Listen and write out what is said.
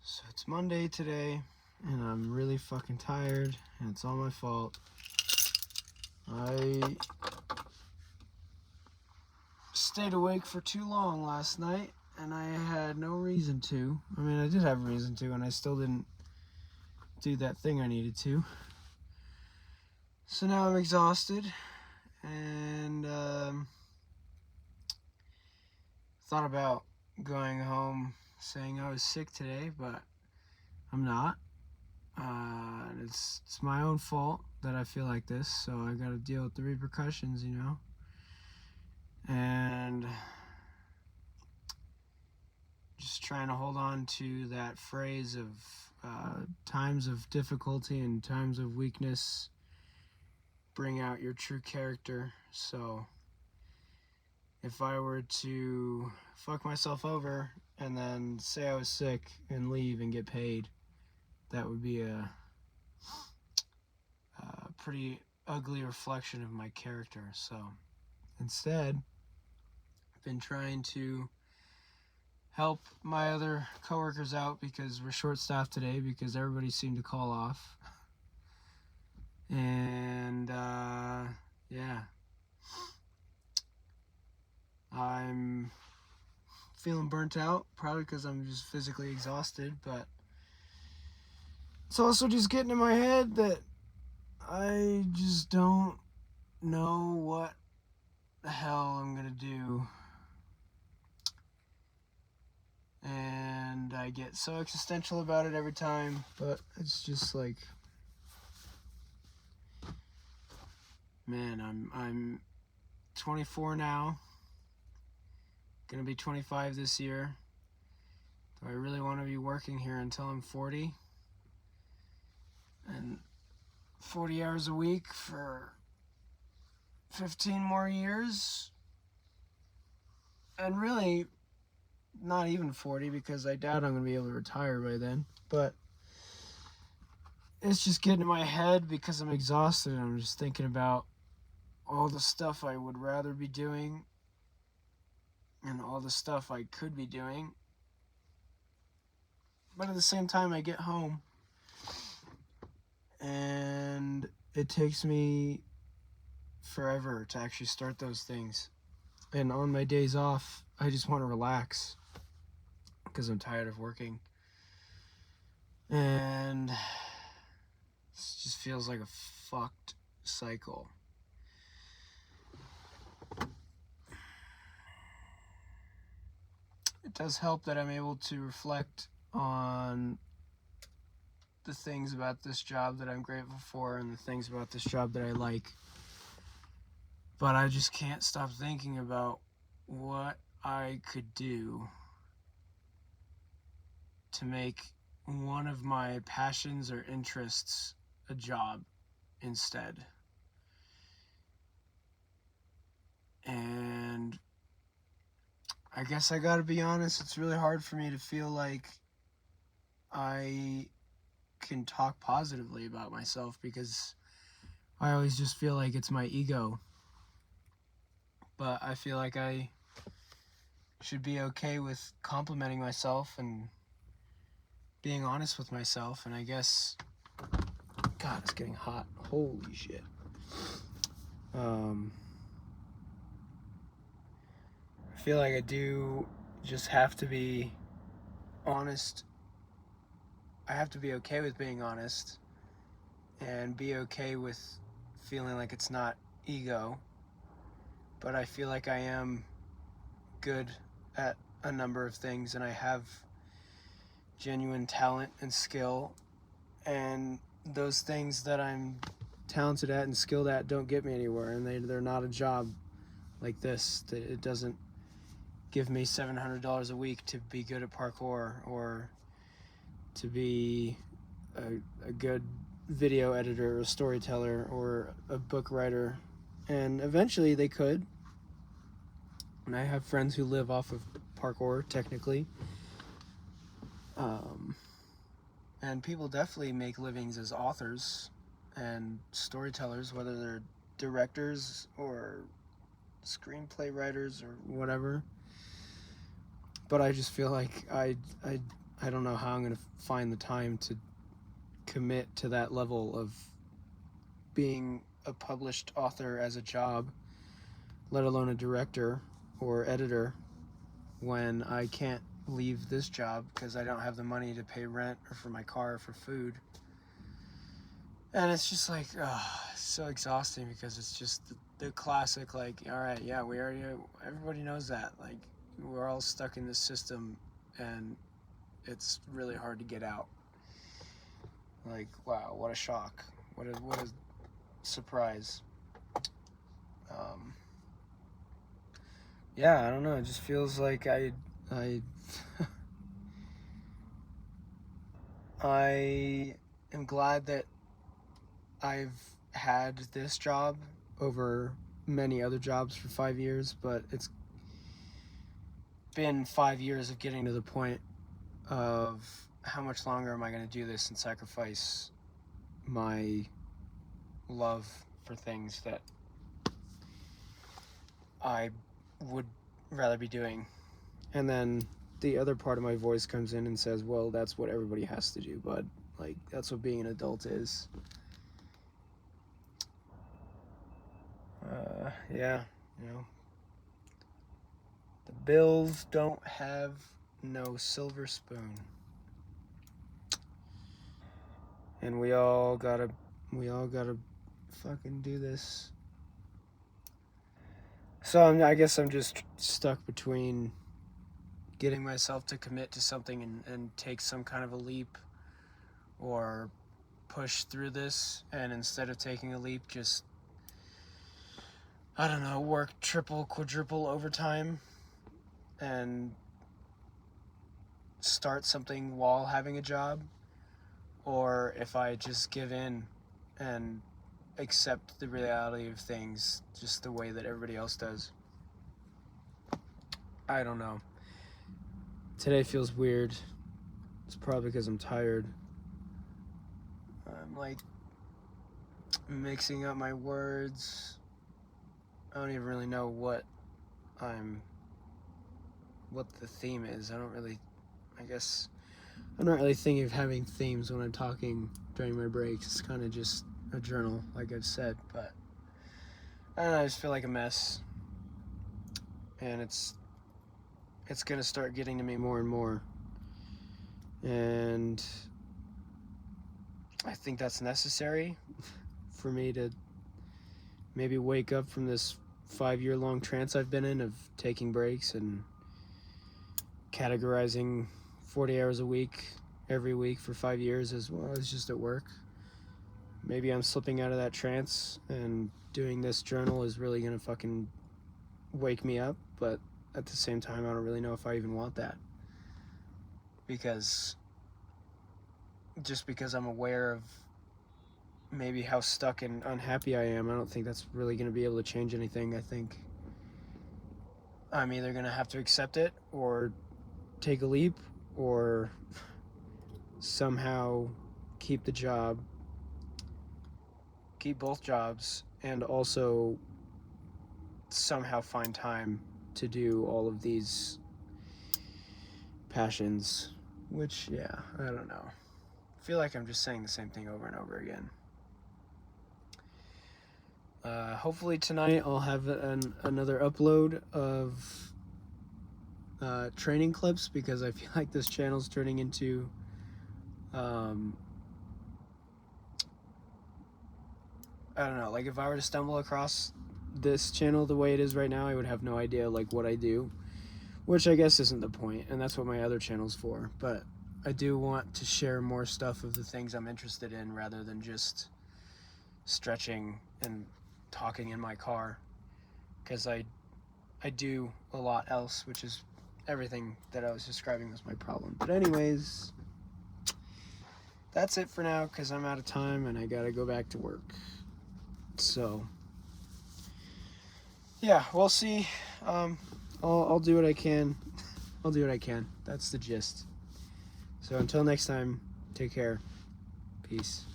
So it's Monday today, and I'm really fucking tired, and it's all my fault. I stayed awake for too long last night, and I had no reason to. I mean, I did have a reason to, and I still didn't do that thing I needed to. So now I'm exhausted, and thought about going home saying I was sick today, but I'm not. It's my own fault that I feel like this, so I gotta deal with the repercussions, you know? And just trying to hold on to that phrase of times of difficulty and times of weakness bring out your true character. So if I were to fuck myself over and then say I was sick and leave and get paid, that would be a pretty ugly reflection of my character. So instead, I've been trying to help my other coworkers out because we're short-staffed today because everybody seemed to call off. And yeah, I'm feeling burnt out, probably because I'm just physically exhausted, but it's also just getting in my head that I just don't know what the hell I'm gonna do. And I get so existential about it every time, but it's just like, man, I'm 24 now, gonna be 25 this year. Do I really want to be working here until I'm 40? And 40 hours a week for 15 more years? And really, not even 40, because I doubt I'm going to be able to retire by then. But it's just getting in my head because I'm exhausted. I'm just thinking about all the stuff I would rather be doing and all the stuff I could be doing. But at the same time, I get home and it takes me forever to actually start those things. And on my days off, I just want to relax because I'm tired of working. And it just feels like a fucked cycle. It does help that I'm able to reflect on the things about this job that I'm grateful for and the things about this job that I like. But I just can't stop thinking about what I could do to make one of my passions or interests a job instead. And I guess I gotta be honest, it's really hard for me to feel like I can talk positively about myself because I always just feel like it's my ego. But I feel like I should be okay with complimenting myself and being honest with myself. And I guess, God, it's getting hot. Holy shit. I feel like I do just have to be honest. I have to be okay with being honest and be okay with feeling like it's not ego. But I feel like I am good at a number of things and I have genuine talent and skill, and those things that I'm talented at and skilled at don't get me anywhere, and they're not a job like this. It doesn't give me $700 a week to be good at parkour or to be a good video editor or a storyteller or a book writer. And eventually they could. And I have friends who live off of parkour, technically. And people definitely make livings as authors and storytellers, whether they're directors or screenplay writers or whatever. But I just feel like I don't know how I'm going to find the time to commit to that level of being a published author as a job, let alone a director or editor, when I can't leave this job because I don't have the money to pay rent or for my car or for food. And it's just like, so exhausting because it's just the classic, like, all right, yeah, everybody knows that. Like, we're all stuck in this system and it's really hard to get out. Like, wow, what a shock. What a surprise. Yeah, I don't know. It just feels like I I am glad that I've had this job over many other jobs for 5 years, but it's been 5 years of getting to the point of how much longer am I going to do this and sacrifice my love for things that I would rather be doing. And then the other part of my voice comes in and says, well, that's what everybody has to do, bud. Like, that's what being an adult is. Yeah, the bills don't have no silver spoon. And we all gotta fucking do this. So I guess I'm just stuck between getting myself to commit to something and take some kind of a leap, or push through this and instead of taking a leap, just, I don't know, work triple, quadruple overtime and start something while having a job, or if I just give in and accept the reality of things just the way that everybody else does. I don't know. Today feels weird. It's probably because I'm tired. I'm like mixing up my words. I don't even really know what the theme is. I guess I'm not really thinking of having themes when I'm talking during my breaks. It's kind of just a journal, like I've said, but I don't know, I just feel like a mess. And it's gonna start getting to me more and more. And I think that's necessary for me to maybe wake up from this 5-year-long trance I've been in of taking breaks and categorizing 40 hours a week every week for 5 years as well as just at work. Maybe I'm slipping out of that trance and doing this journal is really gonna fucking wake me up, but at the same time I don't really know if I even want that, because I'm aware of maybe how stuck and unhappy I am, I don't think that's really going to be able to change anything. I think I'm either going to have to accept it or take a leap, or somehow keep the job, keep both jobs, and also somehow find time to do all of these passions, which, yeah, I don't know. I feel like I'm just saying the same thing over and over again. Hopefully tonight I'll have another upload of training clips, because I feel like this channel's turning into I don't know, like if I were to stumble across this channel the way it is right now, I would have no idea like what I do, which I guess isn't the point, and that's what my other channel's for. But I do want to share more stuff of the things I'm interested in rather than just stretching and talking in my car, because I do a lot else, which is everything that I was describing was my problem. But anyways, that's it for now, because I'm out of time and I gotta go back to work. So yeah, we'll see. I'll do what I can. I'll do what I can. That's the gist. So until next time, take care. Peace.